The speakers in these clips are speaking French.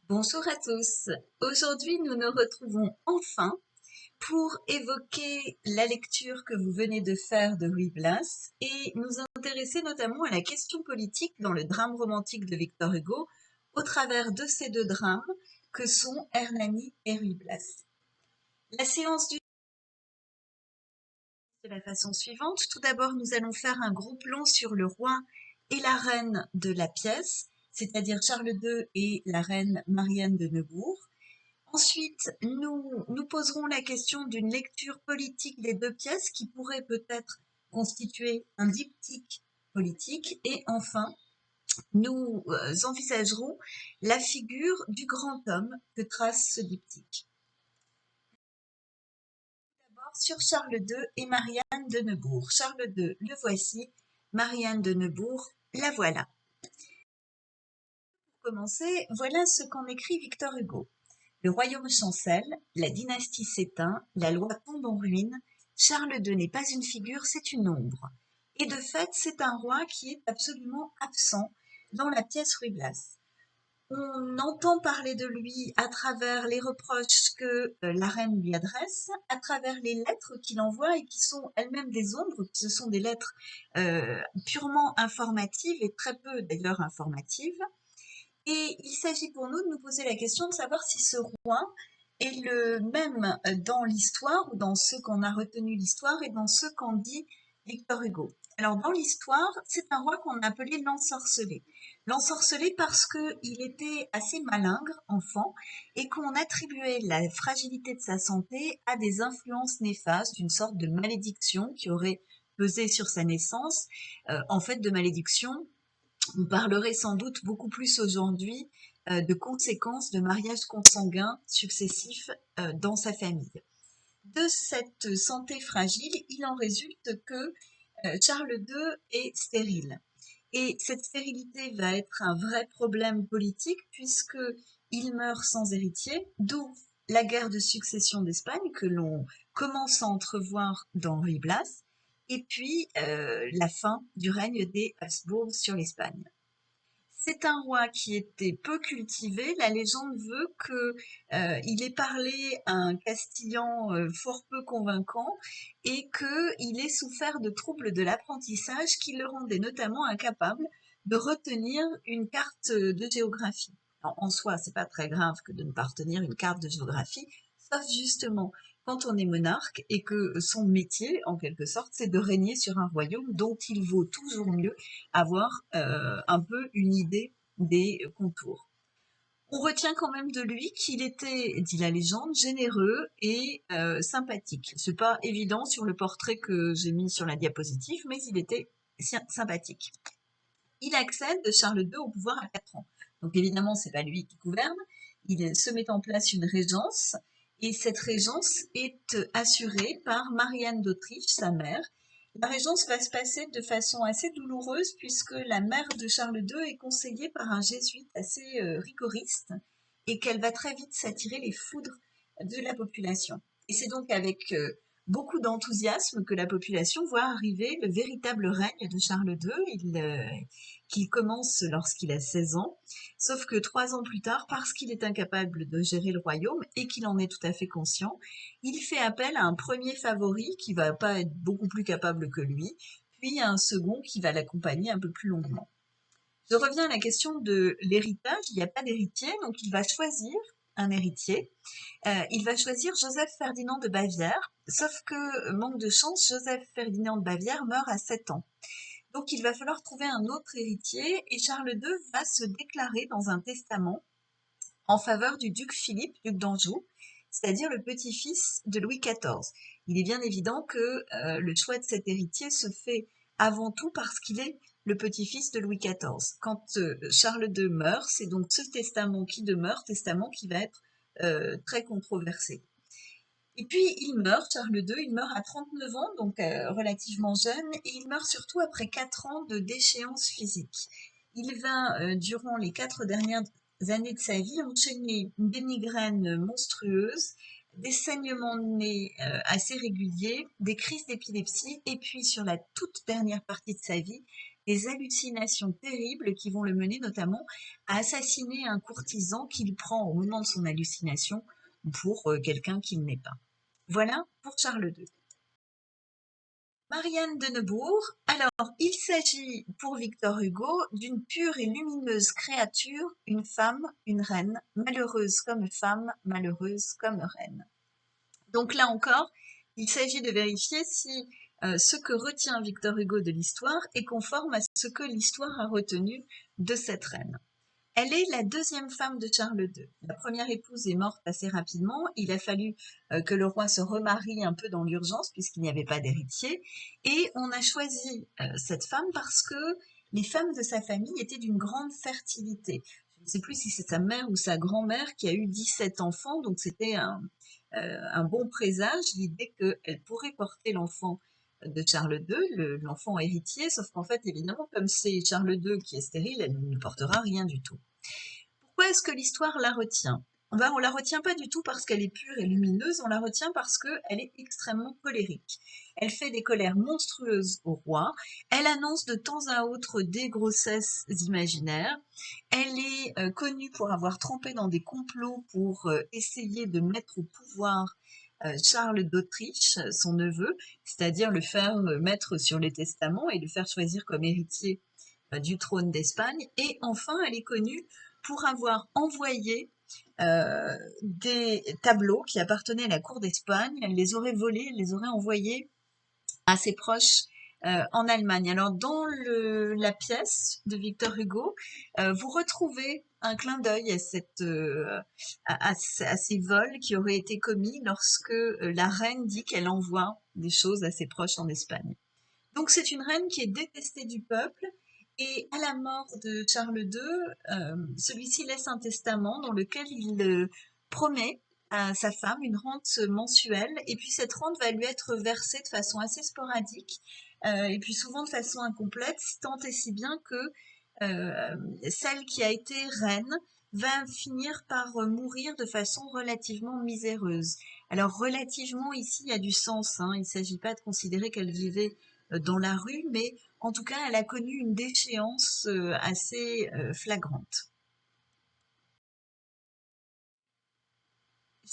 Bonjour à tous. Aujourd'hui, nous nous retrouvons enfin pour évoquer la lecture que vous venez de faire de Ruy Blas et nous intéresser notamment à la question politique dans le drame romantique de Victor Hugo au travers de ces deux drames que sont Hernani et Ruy Blas. La séance de la façon suivante. Tout d'abord, nous allons faire un gros plan sur le roi et la reine de la pièce, c'est-à-dire Charles II et la reine Marianne de Neubourg. Ensuite, nous poserons la question d'une lecture politique des deux pièces qui pourrait peut-être constituer un diptyque politique. Et enfin, nous envisagerons la figure du grand homme que trace ce diptyque. D'abord sur Charles II et Marianne de Neubourg. Charles II, le voici. Marianne de Neubourg, la voilà. Pour commencer, voilà ce qu'en écrit Victor Hugo. Le royaume chancelle, la dynastie s'éteint, la loi tombe en ruine, Charles II n'est pas une figure, c'est une ombre. Et de fait, c'est un roi qui est absolument absent dans la pièce Ruy Blas. On entend parler de lui à travers les reproches que la reine lui adresse, à travers les lettres qu'il envoie et qui sont elles-mêmes des ombres, ce sont des lettres purement informatives et très peu d'ailleurs informatives. Et il s'agit pour nous de nous poser la question de savoir si ce roi est le même dans l'histoire ou dans ce qu'en a retenu l'histoire et dans ce qu'en dit Victor Hugo. Alors dans l'histoire, c'est un roi qu'on appelait l'ensorcelé. L'ensorcelé parce qu'il était assez malingre, enfant, et qu'on attribuait la fragilité de sa santé à des influences néfastes, une sorte de malédiction qui aurait pesé sur sa naissance, en fait de malédiction. On parlerait sans doute beaucoup plus aujourd'hui de conséquences de mariages consanguins successifs dans sa famille. De cette santé fragile, il en résulte que Charles II est stérile. Et cette stérilité va être un vrai problème politique puisque il meurt sans héritier, d'où la guerre de succession d'Espagne que l'on commence à entrevoir dans Ruy Blas, et puis la fin du règne des Habsbourg sur l'Espagne. C'est un roi qui était peu cultivé. La légende veut qu'il ait parlé un castillan fort peu convaincant et qu'il ait souffert de troubles de l'apprentissage qui le rendaient notamment incapable de retenir une carte de géographie. Alors, en soi, c'est pas très grave que de ne pas retenir une carte de géographie, sauf justement quand on est monarque et que son métier, en quelque sorte, c'est de régner sur un royaume dont il vaut toujours mieux avoir un peu une idée des contours. On retient quand même de lui qu'il était, dit la légende, généreux et sympathique. C'est pas évident sur le portrait que j'ai mis sur la diapositive, mais il était sympathique. Il accède, Charles II, au pouvoir à 4 ans. Donc évidemment, c'est pas lui qui gouverne. Il se met en place une régence et cette régence est assurée par Marianne d'Autriche, sa mère. La régence va se passer de façon assez douloureuse puisque la mère de Charles II est conseillée par un jésuite assez rigoriste et qu'elle va très vite s'attirer les foudres de la population. Et c'est donc avec beaucoup d'enthousiasme que la population voit arriver le véritable règne de Charles II, qu'il commence lorsqu'il a 16 ans, sauf que 3 ans plus tard, parce qu'il est incapable de gérer le royaume et qu'il en est tout à fait conscient, il fait appel à un premier favori qui va pas être beaucoup plus capable que lui, puis à un second qui va l'accompagner un peu plus longuement. Je reviens à la question de l'héritage. Il n'y a pas d'héritier, donc il va choisir un héritier. Il va choisir Joseph Ferdinand de Bavière, sauf que, manque de chance, Joseph Ferdinand de Bavière meurt à 7 ans. Donc il va falloir trouver un autre héritier et Charles II va se déclarer dans un testament en faveur du duc Philippe, duc d'Anjou, c'est-à-dire le petit-fils de Louis XIV. Il est bien évident que le choix de cet héritier se fait avant tout parce qu'il est le petit-fils de Louis XIV. Quand Charles II meurt, c'est donc ce testament qui demeure, testament qui va être très controversé. Et puis il meurt, Charles II, il meurt à 39 ans, donc relativement jeune, et il meurt surtout après 4 ans de déchéance physique. Il va, durant les 4 dernières années de sa vie, enchaîner des migraines monstrueuses, des saignements de nez assez réguliers, des crises d'épilepsie, et puis sur la toute dernière partie de sa vie, des hallucinations terribles qui vont le mener notamment à assassiner un courtisan qu'il prend au moment de son hallucination pour quelqu'un qu'il n'est pas. Voilà pour Charles II. Marianne de Neubourg. Alors, il s'agit pour Victor Hugo d'une pure et lumineuse créature, une femme, une reine, malheureuse comme femme, malheureuse comme reine. Donc là encore, il s'agit de vérifier si ce que retient Victor Hugo de l'histoire est conforme à ce que l'histoire a retenu de cette reine. Elle est la deuxième femme de Charles II. La première épouse est morte assez rapidement. Il a fallu que le roi se remarie un peu dans l'urgence puisqu'il n'y avait pas d'héritier. Et on a choisi cette femme parce que les femmes de sa famille étaient d'une grande fertilité. Je ne sais plus si c'est sa mère ou sa grand-mère qui a eu 17 enfants, donc c'était un bon présage, l'idée qu'elle pourrait porter l'enfant de Charles II, l'enfant héritier, sauf qu'en fait, évidemment, comme c'est Charles II qui est stérile, elle ne portera rien du tout. Pourquoi est-ce que l'histoire la retient? Ben, on la retient pas du tout parce qu'elle est pure et lumineuse, on la retient parce qu'elle est extrêmement colérique. Elle fait des colères monstrueuses au roi, elle annonce de temps à autre des grossesses imaginaires, elle est connue pour avoir trempé dans des complots pour essayer de mettre au pouvoir Charles d'Autriche, son neveu, c'est-à-dire le faire mettre sur les testaments et le faire choisir comme héritier du trône d'Espagne. Et enfin, elle est connue pour avoir envoyé des tableaux qui appartenaient à la cour d'Espagne. Elle les aurait volés, elle les aurait envoyés à ses proches en Allemagne. Alors, dans la pièce de Victor Hugo, vous retrouvez un clin d'œil à ces vols qui auraient été commis lorsque la reine dit qu'elle envoie des choses à ses proches en Espagne. Donc, c'est une reine qui est détestée du peuple. Et à la mort de Charles II, celui-ci laisse un testament dans lequel il promet à sa femme une rente mensuelle, et puis cette rente va lui être versée de façon assez sporadique, et puis souvent de façon incomplète, tant et si bien que celle qui a été reine va finir par mourir de façon relativement miséreuse. Alors relativement ici, il y a du sens, hein, il ne s'agit pas de considérer qu'elle vivait dans la rue, mais en tout cas, elle a connu une déchéance assez flagrante.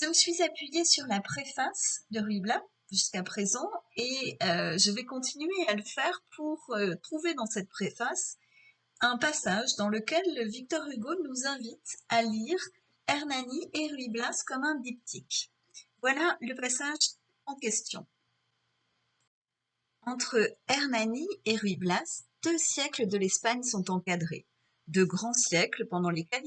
Je me suis appuyée sur la préface de Ruy Blas jusqu'à présent et je vais continuer à le faire pour trouver dans cette préface un passage dans lequel Victor Hugo nous invite à lire Hernani et Ruy Blas comme un diptyque. Voilà le passage en question. Entre Hernani et Ruy Blas, 2 siècles de l'Espagne sont encadrés, 2 grands siècles pendant lesquels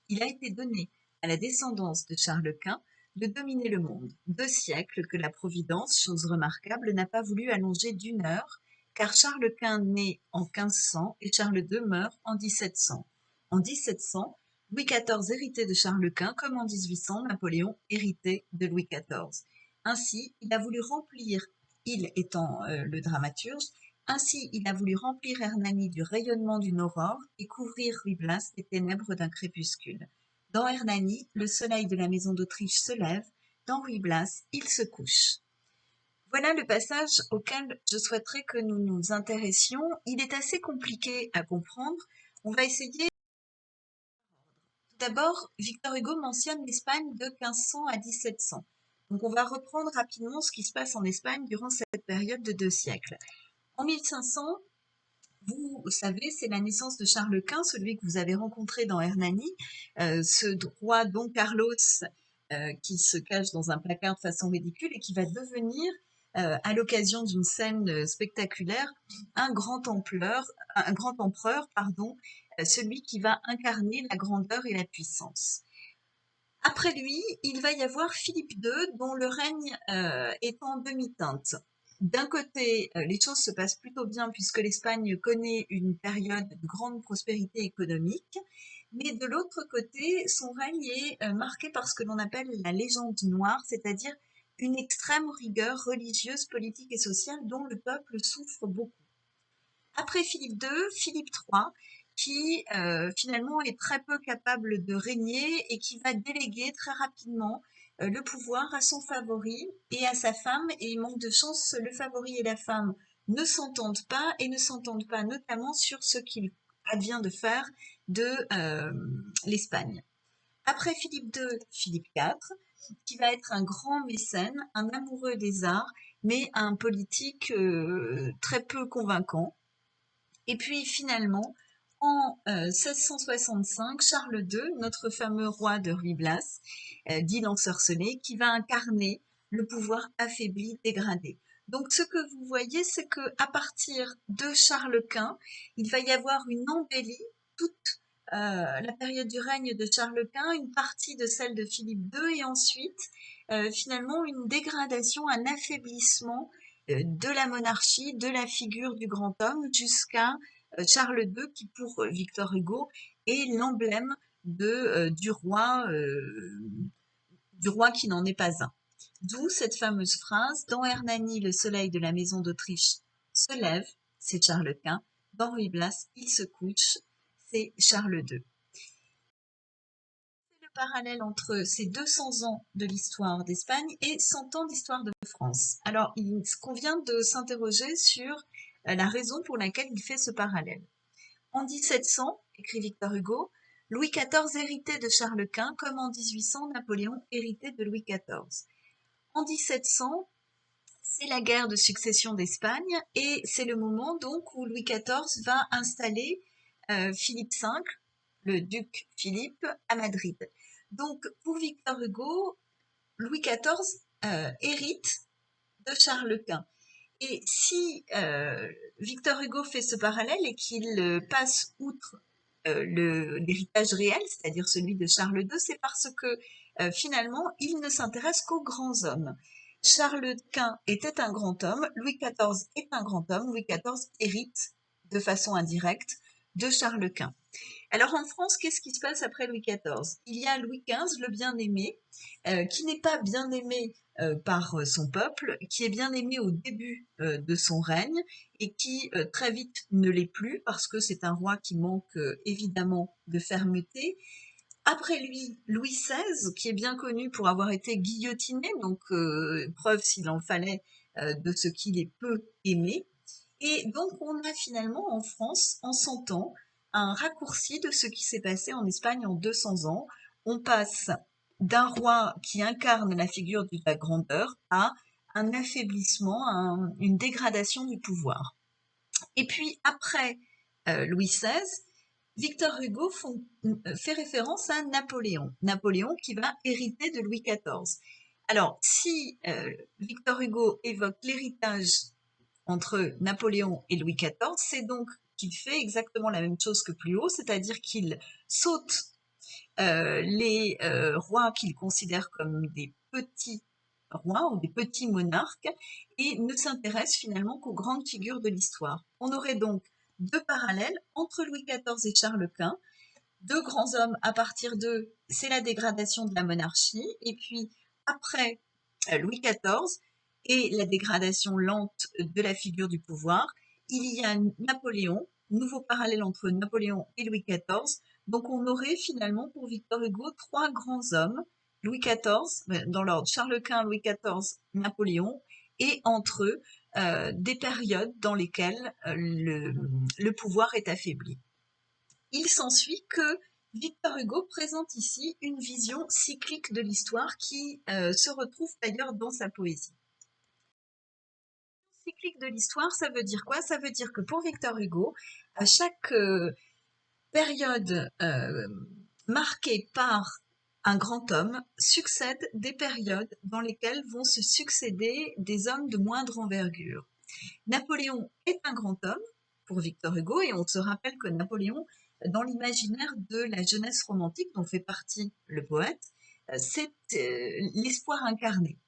il a été donné à la descendance de Charles Quint de dominer le monde, 2 siècles que la Providence, chose remarquable, n'a pas voulu allonger d'1 heure, car Charles Quint naît en 1500 et Charles II meurt en 1700. En 1700, Louis XIV héritait de Charles Quint, comme en 1800, Napoléon héritait de Louis XIV. Ainsi, il a voulu remplir, il étant le dramaturge, ainsi il a voulu remplir Hernani du rayonnement d'une aurore et couvrir Ruy Blas des ténèbres d'un crépuscule. Dans Hernani, le soleil de la maison d'Autriche se lève, dans Ruy Blas, il se couche. Voilà le passage auquel je souhaiterais que nous nous intéressions. Il est assez compliqué à comprendre. On va essayer. Tout d'abord, Victor Hugo mentionne l'Espagne de 1500 à 1700. Donc on va reprendre rapidement ce qui se passe en Espagne durant cette période de 2 siècles. En 1500, vous savez, c'est la naissance de Charles Quint, celui que vous avez rencontré dans Hernani, ce roi Don Carlos qui se cache dans un placard de façon ridicule et qui va devenir, à l'occasion d'une scène spectaculaire, un grand empereur, pardon, celui qui va incarner la grandeur et la puissance. Après lui, il va y avoir Philippe II, dont le règne est en demi-teinte. D'un côté, les choses se passent plutôt bien puisque l'Espagne connaît une période de grande prospérité économique, mais de l'autre côté, son règne est marqué par ce que l'on appelle la légende noire, c'est-à-dire une extrême rigueur religieuse, politique et sociale dont le peuple souffre beaucoup. Après Philippe II, Philippe III, qui finalement est très peu capable de régner et qui va déléguer très rapidement le pouvoir à son favori et à sa femme, et manque de chance, le favori et la femme ne s'entendent pas et ne s'entendent pas notamment sur ce qu'il advient de faire de l'Espagne. Après Philippe II, Philippe IV, qui va être un grand mécène, un amoureux des arts, mais un politique très peu convaincant. Et puis finalement, en 1665, Charles II, notre fameux roi de Ruy Blas, dit l'ensorcelé, qui va incarner le pouvoir affaibli, dégradé. Donc ce que vous voyez, c'est que à partir de Charles Quint, il va y avoir une embellie toute la période du règne de Charles Quint, une partie de celle de Philippe II, et ensuite finalement une dégradation, un affaiblissement de la monarchie, de la figure du grand homme, jusqu'à Charles II, qui pour Victor Hugo est l'emblème du roi qui n'en est pas un. D'où cette fameuse phrase: dans Hernani, le soleil de la maison d'Autriche se lève, c'est Charles Quint; dans Ruy Blas, il se couche, c'est Charles II. C'est le parallèle entre ces 200 ans de l'histoire d'Espagne et 100 ans d'histoire de France. Alors, il convient de s'interroger sur la raison pour laquelle il fait ce parallèle. En 1700, écrit Victor Hugo, Louis XIV héritait de Charles Quint, comme en 1800, Napoléon héritait de Louis XIV. En 1700, c'est la guerre de succession d'Espagne et c'est le moment donc où Louis XIV va installer Philippe V, le duc Philippe, à Madrid. Donc pour Victor Hugo, Louis XIV hérite de Charles Quint. Et si Victor Hugo fait ce parallèle et qu'il passe outre l'héritage réel, c'est-à-dire celui de Charles II, c'est parce que finalement, il ne s'intéresse qu'aux grands hommes. Charles Quint était un grand homme, Louis XIV est un grand homme, Louis XIV hérite de façon indirecte de Charles Quint. Alors en France, qu'est-ce qui se passe après Louis XIV? Il y a Louis XV, le bien-aimé, qui n'est pas bien-aimé par son peuple, qui est bien-aimé au début de son règne et qui très vite ne l'est plus parce que c'est un roi qui manque évidemment de fermeté. Après lui, Louis XVI, qui est bien connu pour avoir été guillotiné, donc preuve s'il en fallait de ce qu'il est peu aimé. Et donc, on a finalement en France, en 100 ans, un raccourci de ce qui s'est passé en Espagne en 200 ans. On passe d'un roi qui incarne la figure de la grandeur à un affaiblissement, une dégradation du pouvoir. Et puis, après Louis XVI, Victor Hugo fait référence à Napoléon. Napoléon qui va hériter de Louis XIV. Alors, si Victor Hugo évoque l'héritage entre Napoléon et Louis XIV, c'est donc qu'il fait exactement la même chose que plus haut, c'est-à-dire qu'il saute les rois qu'il considère comme des petits rois ou des petits monarques et ne s'intéresse finalement qu'aux grandes figures de l'histoire. On aurait donc deux parallèles entre Louis XIV et Charles Quint, deux grands hommes à partir d'eux, c'est la dégradation de la monarchie, et puis après Louis XIV et la dégradation lente de la figure du pouvoir, il y a Napoléon, nouveau parallèle entre Napoléon et Louis XIV. Donc on aurait finalement pour Victor Hugo trois grands hommes, Louis XIV, dans l'ordre Charles Quint, Louis XIV, Napoléon, et entre eux des périodes dans lesquelles le pouvoir est affaibli. Il s'ensuit que Victor Hugo présente ici une vision cyclique de l'histoire qui se retrouve d'ailleurs dans sa poésie. Cyclique de l'histoire, ça veut dire quoi? Ça veut dire que pour Victor Hugo, à chaque période marquée par un grand homme, succèdent des périodes dans lesquelles vont se succéder des hommes de moindre envergure. Napoléon est un grand homme pour Victor Hugo, et on se rappelle que Napoléon, dans l'imaginaire de la jeunesse romantique dont fait partie le poète, c'est l'espoir incarné.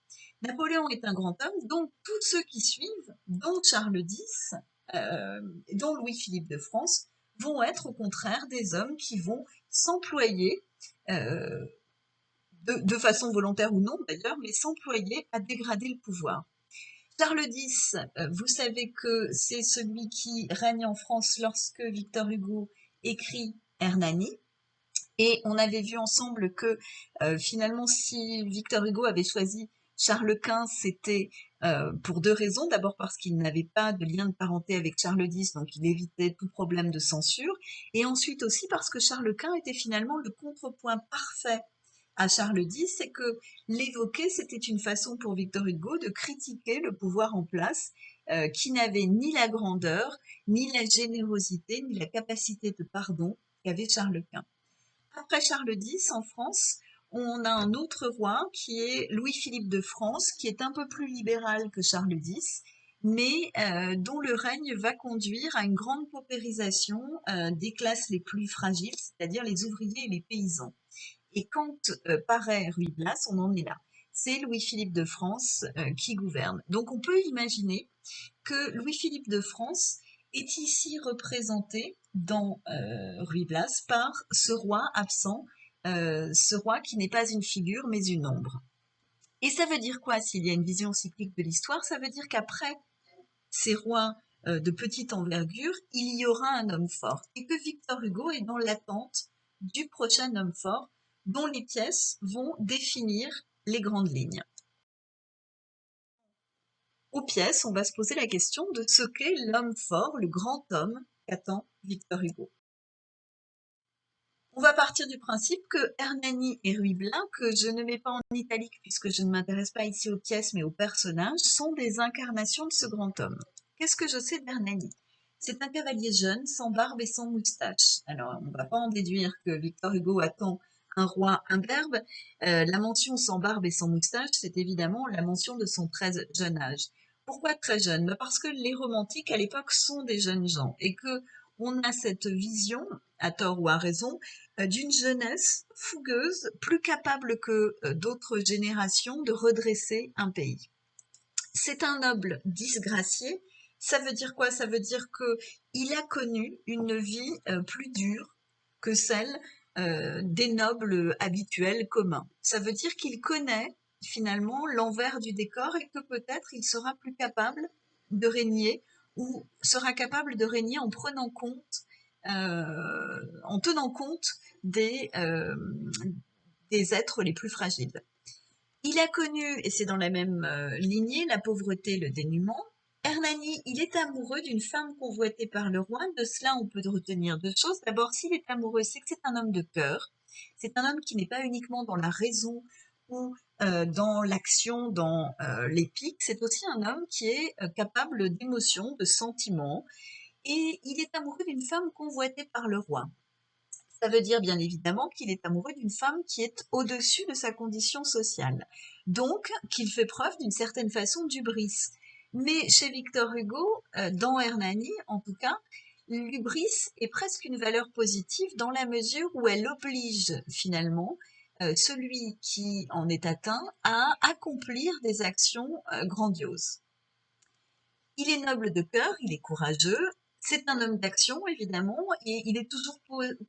Napoléon est un grand homme, donc tous ceux qui suivent, dont Charles X, dont Louis-Philippe de France, vont être au contraire des hommes qui vont s'employer, de façon volontaire ou non d'ailleurs, mais s'employer à dégrader le pouvoir. Charles X, vous savez que c'est celui qui règne en France lorsque Victor Hugo écrit Hernani. Et on avait vu ensemble que finalement, si Victor Hugo avait choisi Charles Quint, c'était pour deux raisons. D'abord parce qu'il n'avait pas de lien de parenté avec Charles X, donc il évitait tout problème de censure. Et ensuite aussi parce que Charles Quint était finalement le contrepoint parfait à Charles X, c'est que l'évoquer, c'était une façon pour Victor Hugo de critiquer le pouvoir en place, qui n'avait ni la grandeur, ni la générosité, ni la capacité de pardon qu'avait Charles Quint. Après Charles X, en France, on a un autre roi qui est Louis-Philippe de France, qui est un peu plus libéral que Charles X, mais dont le règne va conduire à une grande paupérisation des classes les plus fragiles, c'est-à-dire les ouvriers et les paysans. Et quand paraît Ruy Blas, on en est là. C'est Louis-Philippe de France qui gouverne. Donc on peut imaginer que Louis-Philippe de France est ici représenté dans Ruy Blas par ce roi absent, ce roi qui n'est pas une figure mais une ombre. Et ça veut dire quoi s'il y a une vision cyclique de l'histoire? Ça veut dire qu'après ces rois de petite envergure, il y aura un homme fort. Et que Victor Hugo est dans l'attente du prochain homme fort dont les pièces vont définir les grandes lignes. Aux pièces, on va se poser la question de ce qu'est l'homme fort, le grand homme qu'attend Victor Hugo. On va partir du principe que Hernani et Ruy Blas, que je ne mets pas en italique puisque je ne m'intéresse pas ici aux pièces mais aux personnages, sont des incarnations de ce grand homme. Qu'est-ce que je sais d'Hernani? C'est un cavalier jeune, sans barbe et sans moustache. Alors, on ne va pas en déduire que Victor Hugo attend un roi imberbe. La mention sans barbe et sans moustache, c'est évidemment la mention de son très jeune âge. Pourquoi très jeune? Parce que les romantiques à l'époque sont des jeunes gens et que on a cette vision, à tort ou à raison, d'une jeunesse fougueuse, plus capable que d'autres générations de redresser un pays. C'est un noble disgracié. Ça veut dire quoi? Ça veut dire qu'il a connu une vie plus dure que celle des nobles habituels communs. Ça veut dire qu'il connaît finalement l'envers du décor et que peut-être il sera plus capable de régner ou sera capable de régner en tenant compte des êtres les plus fragiles. Il a connu, et c'est dans la même lignée, la pauvreté, le dénuement. Hernani, il est amoureux d'une femme convoitée par le roi. De cela, on peut retenir deux choses. D'abord, s'il est amoureux, c'est que c'est un homme de cœur. C'est un homme qui n'est pas uniquement dans la raison ou dans l'action, dans l'épique. C'est aussi un homme qui est capable d'émotions, de sentiments. Et il est amoureux d'une femme convoitée par le roi. Ça veut dire bien évidemment qu'il est amoureux d'une femme qui est au-dessus de sa condition sociale. Donc, qu'il fait preuve d'une certaine façon d'hubris. Mais chez Victor Hugo, dans Hernani en tout cas, l'hubris est presque une valeur positive dans la mesure où elle oblige finalement celui qui en est atteint à accomplir des actions grandioses. Il est noble de cœur, il est courageux, c'est un homme d'action évidemment, et il est toujours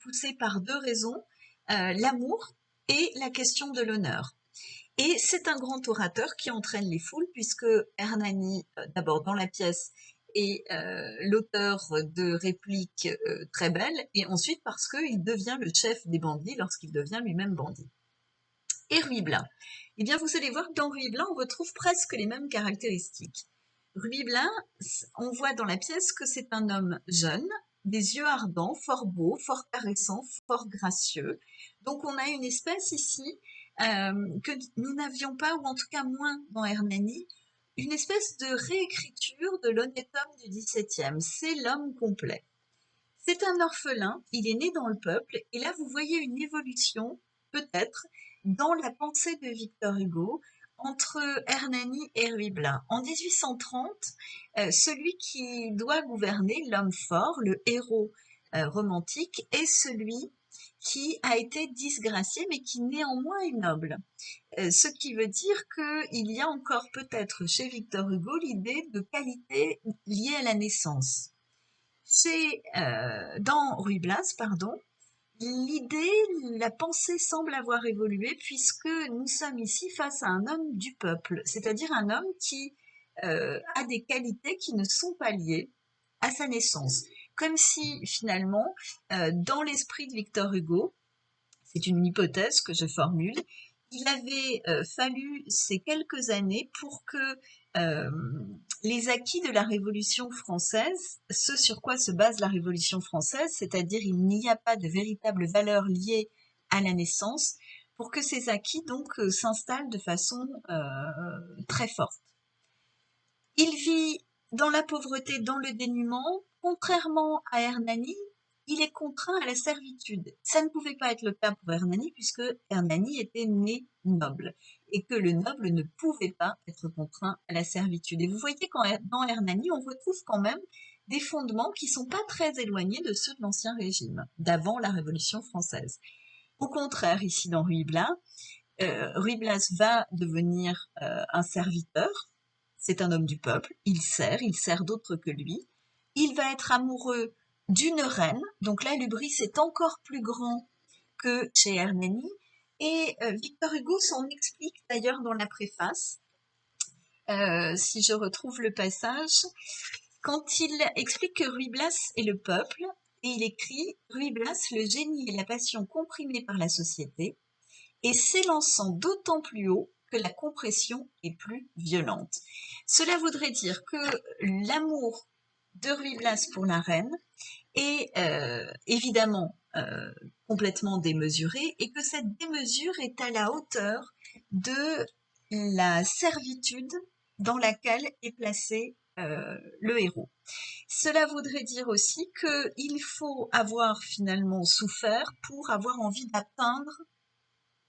poussé par deux raisons, l'amour et la question de l'honneur. Et c'est un grand orateur qui entraîne les foules, puisque Hernani, d'abord dans la pièce, est l'auteur de répliques très belles, et ensuite parce qu'il devient le chef des bandits lorsqu'il devient lui-même bandit. Et Ruy Blas. Eh bien, vous allez voir que dans Ruy Blas, on retrouve presque les mêmes caractéristiques. Ruy Blas, on voit dans la pièce que c'est un homme jeune, des yeux ardents, fort beau, fort caressant, fort gracieux. Donc on a une espèce ici que nous n'avions pas, ou en tout cas moins dans Hernani, une espèce de réécriture de l'honnête homme du XVIIe. C'est l'homme complet. C'est un orphelin, il est né dans le peuple, et là vous voyez une évolution, peut-être, dans la pensée de Victor Hugo, entre Hernani et Ruy Blas. En 1830, celui qui doit gouverner, l'homme fort, le héros romantique, est celui qui a été disgracié, mais qui néanmoins est noble. Ce qui veut dire qu'il y a encore peut-être chez Victor Hugo l'idée de qualité liée à la naissance. C'est dans Ruy Blas, pardon, l'idée, la pensée semble avoir évolué puisque nous sommes ici face à un homme du peuple, c'est-à-dire un homme qui a des qualités qui ne sont pas liées à sa naissance. Comme si finalement, dans l'esprit de Victor Hugo, c'est une hypothèse que je formule, il avait fallu ces quelques années pour que les acquis de la Révolution française, ce sur quoi se base la Révolution française, c'est-à-dire il n'y a pas de véritable valeur liée à la naissance, pour que ces acquis donc s'installent de façon très forte. Il vit dans la pauvreté, dans le dénuement. Contrairement à Hernani, il est contraint à la servitude. Ça ne pouvait pas être le cas pour Hernani, puisque Hernani était né noble, et que le noble ne pouvait pas être contraint à la servitude. Et vous voyez qu'en dans Hernani, on retrouve quand même des fondements qui sont pas très éloignés de ceux de l'Ancien Régime, d'avant la Révolution française. Au contraire, ici dans Ruy Blas, Ruy Blas va devenir un serviteur. C'est un homme du peuple, il sert d'autres que lui. Il va être amoureux d'une reine, donc là l'hubris est encore plus grand que chez Hernani. Et Victor Hugo s'en explique d'ailleurs dans la préface, si je retrouve le passage, quand il explique que Ruy Blas est le peuple, et il écrit « Ruy Blas, le génie et la passion comprimés par la société, et s'élançant d'autant plus haut que la compression est plus violente. » Cela voudrait dire que l'amour de Ruy Blas pour la reine est évidemment complètement démesuré et que cette démesure est à la hauteur de la servitude dans laquelle est placé le héros. Cela voudrait dire aussi qu'il faut avoir finalement souffert pour avoir envie d'atteindre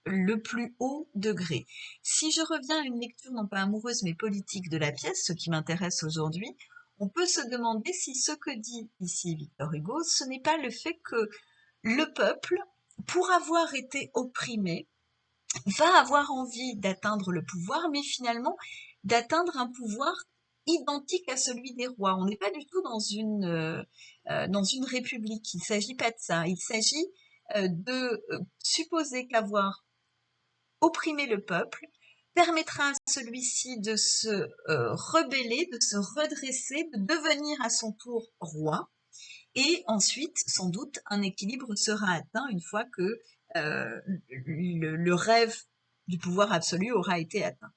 le plus haut degré. Si je reviens à une lecture non pas amoureuse mais politique de la pièce, ce qui m'intéresse aujourd'hui, on peut se demander si ce que dit ici Victor Hugo, ce n'est pas le fait que le peuple, pour avoir été opprimé, va avoir envie d'atteindre le pouvoir, mais finalement d'atteindre un pouvoir identique à celui des rois. On n'est pas du tout dans une république, il ne s'agit pas de ça. Il s'agit de supposer qu'avoir opprimer le peuple permettra à celui-ci de se rebeller, de se redresser, de devenir à son tour roi. Et ensuite, sans doute, un équilibre sera atteint une fois que le rêve du pouvoir absolu aura été atteint.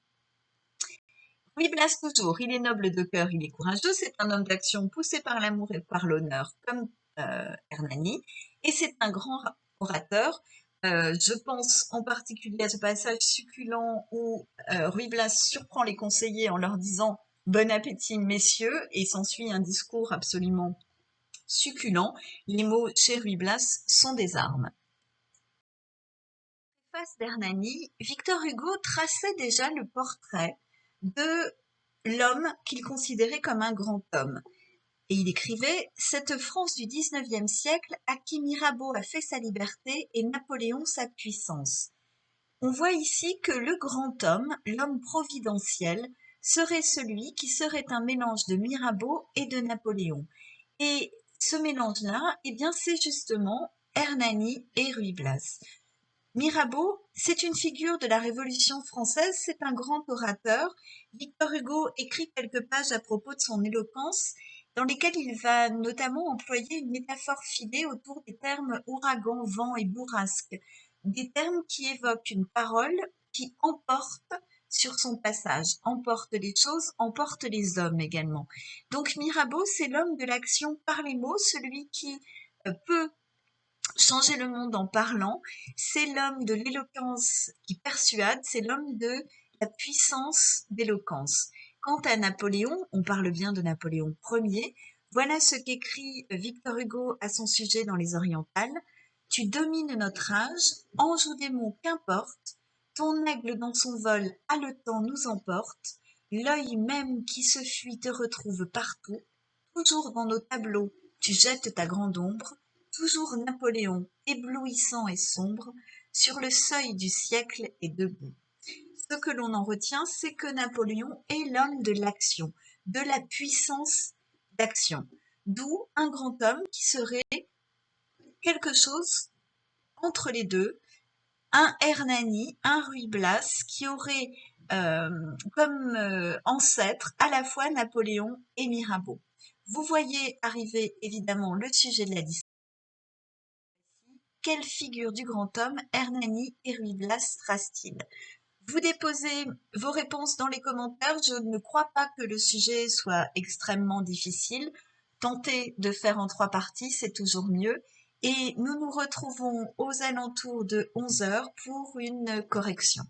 Ruy Blas toujours, il est noble de cœur, il est courageux, c'est un homme d'action poussé par l'amour et par l'honneur, comme Hernani, et c'est un grand orateur. Je pense en particulier à ce passage succulent où Ruy Blas surprend les conseillers en leur disant « Bon appétit, messieurs », et s'ensuit un discours absolument succulent. Les mots chez Ruy Blas sont des armes. Face d'Hernani, Victor Hugo traçait déjà le portrait de l'homme qu'il considérait comme un grand homme. Et il écrivait « Cette France du XIXe siècle à qui Mirabeau a fait sa liberté et Napoléon sa puissance. » On voit ici que le grand homme, l'homme providentiel, serait celui qui serait un mélange de Mirabeau et de Napoléon. Et ce mélange-là, eh bien, c'est justement Hernani et Ruy Blas. Mirabeau, c'est une figure de la Révolution française, c'est un grand orateur. Victor Hugo écrit quelques pages à propos de son éloquence, dans lesquelles il va notamment employer une métaphore filée autour des termes ouragan, vent et bourrasque, des termes qui évoquent une parole qui emporte sur son passage, emporte les choses, emporte les hommes également. Donc Mirabeau, c'est l'homme de l'action par les mots, celui qui peut changer le monde en parlant, c'est l'homme de l'éloquence qui persuade, c'est l'homme de la puissance d'éloquence. Quant à Napoléon, on parle bien de Napoléon Ier, voilà ce qu'écrit Victor Hugo à son sujet dans Les Orientales. « Tu domines notre âge, ange ou démon qu'importe, ton aigle dans son vol haletant nous emporte, l'œil même qui se fuit te retrouve partout, toujours dans nos tableaux tu jettes ta grande ombre, toujours Napoléon, éblouissant et sombre, sur le seuil du siècle est debout. » Ce que l'on en retient, c'est que Napoléon est l'homme de l'action, de la puissance d'action. D'où un grand homme qui serait quelque chose entre les deux, un Hernani, un Ruy Blas, qui aurait comme ancêtre à la fois Napoléon et Mirabeau. Vous voyez arriver évidemment le sujet de la discussion. quelle figure du grand homme Hernani et Ruy-Blas rase-t-il? Vous déposez vos réponses dans les commentaires. Je ne crois pas que le sujet soit extrêmement difficile. Tentez de faire en 3 parties, c'est toujours mieux. Et nous nous retrouvons aux alentours de 11 heures pour une correction.